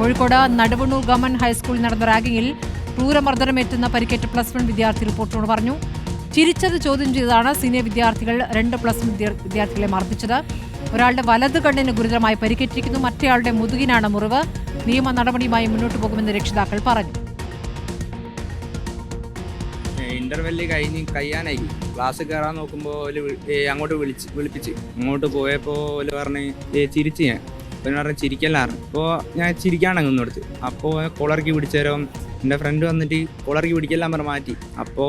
Kozhikode Naduvannur government ഹൈസ്കൂളിൽ നടന്ന റാഗിങ്ങിൽ ക്രൂരമർദ്ദനമേറ്റുന്ന പരിക്കേറ്റ +1 വിദ്യാർത്ഥി റിപ്പോർട്ടറോട് പറഞ്ഞു. ചിരിച്ചത് ചോദ്യം ചെയ്താണ് സീനിയർ വിദ്യാർത്ഥികൾ 2 +1 വിദ്യാർത്ഥികളെ മർദ്ദിച്ചത്. ഒരാളുടെ വലത് കണ്ണിന് ഗുരുതരമായി പരിക്കേറ്റിരിക്കുന്നു. മറ്റേയാളുടെ മുതുകിനാണ് മുറിവ്. നിയമ നടപടിയുമായി മുന്നോട്ട് പോകുമെന്ന് രക്ഷിതാക്കൾ പറഞ്ഞു. ഇന്റർവെല്ലിൽ കഴിയാനായി ക്ലാസ് കയറാൻ നോക്കുമ്പോൾ അങ്ങോട്ട് വിളിപ്പിച്ച് അങ്ങോട്ട് പോയപ്പോൾ പറഞ്ഞ് ചിരിച്ച് ഞാൻ പറഞ്ഞ് ചിരിക്കലായിരുന്നു. അപ്പോൾ ഞാൻ ചിരിക്കാണ്ടങ്ങ് കൊടുത്ത്. അപ്പോൾ കോളർക്ക് പിടിച്ചേരം എൻ്റെ ഫ്രണ്ട് വന്നിട്ട് കോളർക്ക് പിടിക്കെല്ലാം പറഞ്ഞ് മാറ്റി. അപ്പോൾ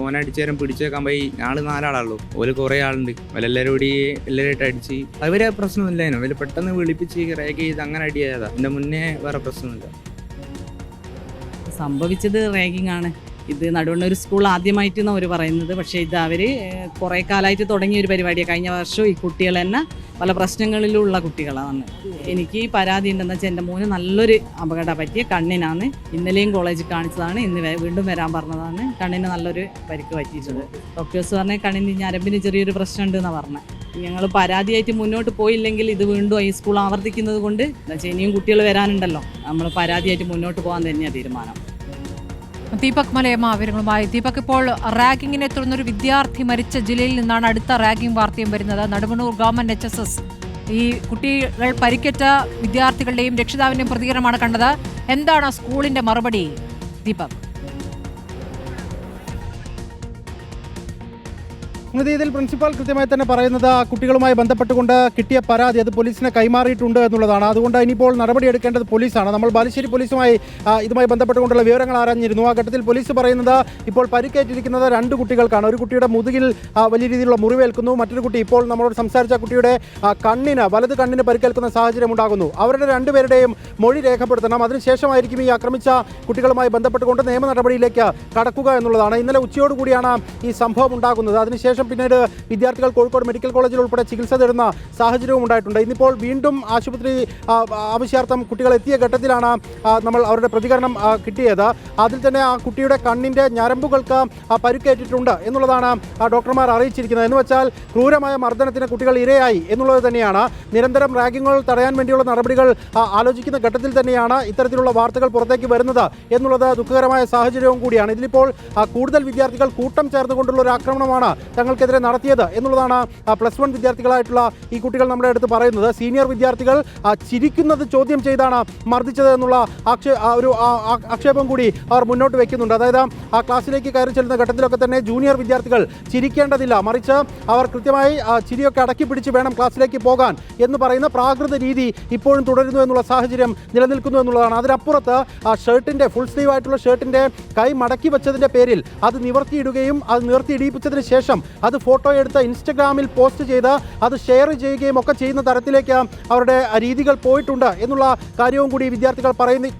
ഓനടിച്ചേരം പിടിച്ചേക്കാൻ പോയി. ഞങ്ങൾ 4 ആളുള്ളൂ. ഓല് കുറേ ആളുണ്ട്. എല്ലാവരും എല്ലാവരുമായിട്ട് അടിച്ച് അവരെ പ്രശ്നമൊന്നുമില്ലായിരുന്നു. അവര് പെട്ടെന്ന് വിളിപ്പിച്ച് റേക്ക് ചെയ്ത് അങ്ങനെ അടിയായതാ. എൻ്റെ മുന്നേ വേറെ പ്രശ്നമൊന്നുമില്ല. സംഭവിച്ചത് റാഗിങ് ആണ്. ഇത് നടുവണ്ണൂർ സ്കൂൾ ആദ്യമായിട്ടാണ് അവർ പറയുന്നത്. പക്ഷേ ഇത് അവർ കുറേ കാലമായിട്ട് തുടങ്ങിയ ഒരു പരിപാടിയാണ്. കഴിഞ്ഞ വർഷം ഈ കുട്ടികൾ തന്നെ പല പ്രശ്നങ്ങളിലുള്ള കുട്ടികളാണ്. എനിക്ക് പരാതി ഉണ്ടെന്ന് വെച്ചാൽ എൻ്റെ മോന് നല്ലൊരു അപകടം പറ്റിയ കണ്ണിനാണ്. ഇന്നലെയും കോളേജിൽ കാണിച്ചതാണ്. ഇന്ന് വീണ്ടും വരാൻ പറഞ്ഞതാണ്. കണ്ണിന് നല്ലൊരു പരിക്ക് പറ്റിയിട്ടുണ്ട്. ഡോക്ടേഴ്സ് പറഞ്ഞാൽ കണ്ണിന് ഞരമ്പിന് ചെറിയൊരു പ്രശ്നം ഉണ്ടെന്നാണ് പറഞ്ഞത്. ഞങ്ങൾ പരാതിയായിട്ട് മുന്നോട്ട് പോയില്ലെങ്കിൽ ഇത് വീണ്ടും ഈ സ്കൂൾ ആവർത്തിക്കുന്നത് കൊണ്ട് എന്നുവെച്ചാൽ ഇനിയും കുട്ടികൾ വരാനുണ്ടല്ലോ. നമ്മൾ പരാതിയായിട്ട് മുന്നോട്ട് പോകാൻ തന്നെയാണ് തീരുമാനം. ദീപക് മലയമ്മ വിവരങ്ങളുമായി. ദീപക്, ഇപ്പോൾ റാഗിങ്ങിനെ തുടർന്നൊരു വിദ്യാർത്ഥി മരിച്ച ജില്ലയിൽ നിന്നാണ് അടുത്ത റാഗിംഗ് വാർത്തയും വരുന്നത്. നടുവണ്ണൂർ ഗവൺമെന്റ് HSS ഈ കുട്ടികൾ പരിക്കേറ്റ വിദ്യാർത്ഥികളുടെയും രക്ഷിതാവിന്റെയും പ്രതികരണമാണ് കണ്ടത്. എന്താണ് സ്കൂളിന്റെ മറുപടി ദീപക്? ഇതിൽ പ്രിൻസിപ്പാൾ കൃത്യമായി തന്നെ പറയുന്നത് കുട്ടികളുമായി ബന്ധപ്പെട്ടുകൊണ്ട് കിട്ടിയ പരാതി അത് പോലീസിനെ കൈമാറിയിട്ടുണ്ട് എന്നുള്ളതാണ്. അതുകൊണ്ട് ഇനിയിപ്പോൾ നടപടിയെടുക്കേണ്ടത് പോലീസാണ്. നമ്മൾ ബാലുശ്ശേരി പോലീസുമായി ഇതുമായി ബന്ധപ്പെട്ടുകൊണ്ടുള്ള വിവരങ്ങൾ ആരാഞ്ഞിരുന്നു. ആ ഘട്ടത്തിൽ പോലീസ് പറയുന്നത് ഇപ്പോൾ പരിക്കേറ്റിരിക്കുന്നത് 2 കുട്ടികൾക്കാണ്. ഒരു കുട്ടിയുടെ മുതുകിൽ വലിയ രീതിയിലുള്ള മുറിവേൽക്കുന്നു. മറ്റൊരു കുട്ടി ഇപ്പോൾ നമ്മളോട് സംസാരിച്ച കുട്ടിയുടെ വലത് കണ്ണിന് പരിക്കേൽക്കുന്ന സാഹചര്യം ഉണ്ടാകുന്നു. അവരുടെ 2 പേരുടെയും മൊഴി രേഖപ്പെടുത്തണം. അതിനുശേഷമായിരിക്കും ഈ ആക്രമിച്ച കുട്ടികളുമായി ബന്ധപ്പെട്ടുകൊണ്ട് നിയമ നടപടിയിലേക്ക് കടക്കുക എന്നുള്ളതാണ്. ഇന്നലെ ഉച്ചയോടുകൂടിയാണ് ഈ സംഭവം ഉണ്ടാകുന്നത്. അതിനുശേഷം പിന്നീട് വിദ്യാർത്ഥികൾ കോഴിക്കോട് മെഡിക്കൽ കോളേജിൽ ഉൾപ്പെടെ ചികിത്സ തേടുന്ന സാഹചര്യവും ഉണ്ടായിട്ടുണ്ട്. ഇന്നിപ്പോൾ വീണ്ടും ആശുപത്രി ആവശ്യാർത്ഥം കുട്ടികൾ എത്തിയ ഘട്ടത്തിലാണ് നമ്മൾ അവരുടെ പ്രതികരണം കിട്ടിയത്. അതിൽ തന്നെ ആ കുട്ടിയുടെ കണ്ണിൻ്റെ ഞരമ്പുകൾക്ക് പരിക്കേറ്റിട്ടുണ്ട് എന്നുള്ളതാണ് ഡോക്ടർമാർ അറിയിച്ചിരിക്കുന്നത്. എന്ന് വെച്ചാൽ ക്രൂരമായ മർദ്ദനത്തിന് കുട്ടികൾ ഇരയായി എന്നുള്ളത് തന്നെയാണ്. നിരന്തരം റാഗിങ്ങുകൾ തടയാൻ വേണ്ടിയുള്ള നടപടികൾ ആലോചിക്കുന്ന ഘട്ടത്തിൽ തന്നെയാണ് ഇത്തരത്തിലുള്ള വാർത്തകൾ പുറത്തേക്ക് വരുന്നത് എന്നുള്ളത് ദുഃഖകരമായ സാഹചര്യവും കൂടിയാണ്. ഇതിലിപ്പോൾ കൂടുതൽ വിദ്യാർത്ഥികൾ കൂട്ടം ചേർന്നുകൊണ്ടുള്ള ഒരു ആക്രമണമാണ് തങ്ങൾക്കെതിരെ നടത്തിയത് എന്നുള്ളതാണ് +1 വിദ്യാർത്ഥികളായിട്ടുള്ള ഈ കുട്ടികൾ നമ്മുടെ അടുത്ത് പറയുന്നത്. സീനിയർ വിദ്യാർത്ഥികൾ ചിരിക്കുന്നത് ചോദ്യം ചെയ്താണ് മർദ്ദിച്ചത് എന്നുള്ള ഒരു ആക്ഷേപം കൂടി അവർ മുന്നോട്ട് വയ്ക്കുന്നുണ്ട്. അതായത് ആ ക്ലാസ്സിലേക്ക് കയറി ചെല്ലുന്ന ഘട്ടത്തിലൊക്കെ തന്നെ ജൂനിയർ വിദ്യാർത്ഥികൾ ചിരിക്കേണ്ടതില്ല, മറിച്ച് അവർ കൃത്യമായി ചിരിയൊക്കെ അടക്കി പിടിച്ച് വേണം ക്ലാസ്സിലേക്ക് പോകാൻ എന്ന് പറയുന്ന പ്രാകൃത രീതി ഇപ്പോഴും തുടരുന്നു എന്നുള്ള സാഹചര്യം നിലനിൽക്കുന്നു എന്നുള്ളതാണ്. അതിനപ്പുറത്ത് ഷർട്ടിൻ്റെ ഫുൾ സ്ലീവ് ആയിട്ടുള്ള ഷർട്ടിൻ്റെ കൈ മടക്കി വെച്ചതിൻ്റെ പേരിൽ അത് നിവർത്തിയിടുകയും അത് നിവർത്തിയിടിപ്പിച്ചതിന് ശേഷം അത് ഫോട്ടോ എടുത്ത് ഇൻസ്റ്റഗ്രാമിൽ പോസ്റ്റ് ചെയ്ത് അത് ഷെയർ ചെയ്യുകയും ഒക്കെ ചെയ്യുന്ന തരത്തിലേക്ക് അവരുടെ രീതികൾ പോയിട്ടുണ്ട് എന്നുള്ള കാര്യവും കൂടി വിദ്യാർത്ഥികൾ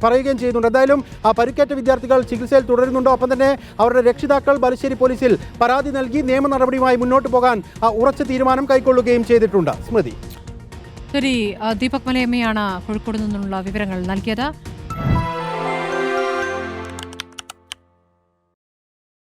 പറയുകയും ചെയ്യുന്നുണ്ട്. എന്തായാലും പരിക്കേറ്റ വിദ്യാർത്ഥികൾ ചികിത്സയിൽ തുടരുന്നുണ്ട്. ഒപ്പം തന്നെ അവരുടെ രക്ഷിതാക്കൾ ബാലുശ്ശേരി പോലീസിൽ പരാതി നൽകി നിയമ നടപടിയുമായി മുന്നോട്ട് പോകാൻ ഉറച്ച തീരുമാനം കൈക്കൊള്ളുകയും ചെയ്തിട്ടുണ്ട്. സ്മൃതി. ശരി, ദീപക് മലയമ്മയാണ് കോഴിക്കോട് നിന്നുള്ള വിവരങ്ങൾ നൽകിയത്.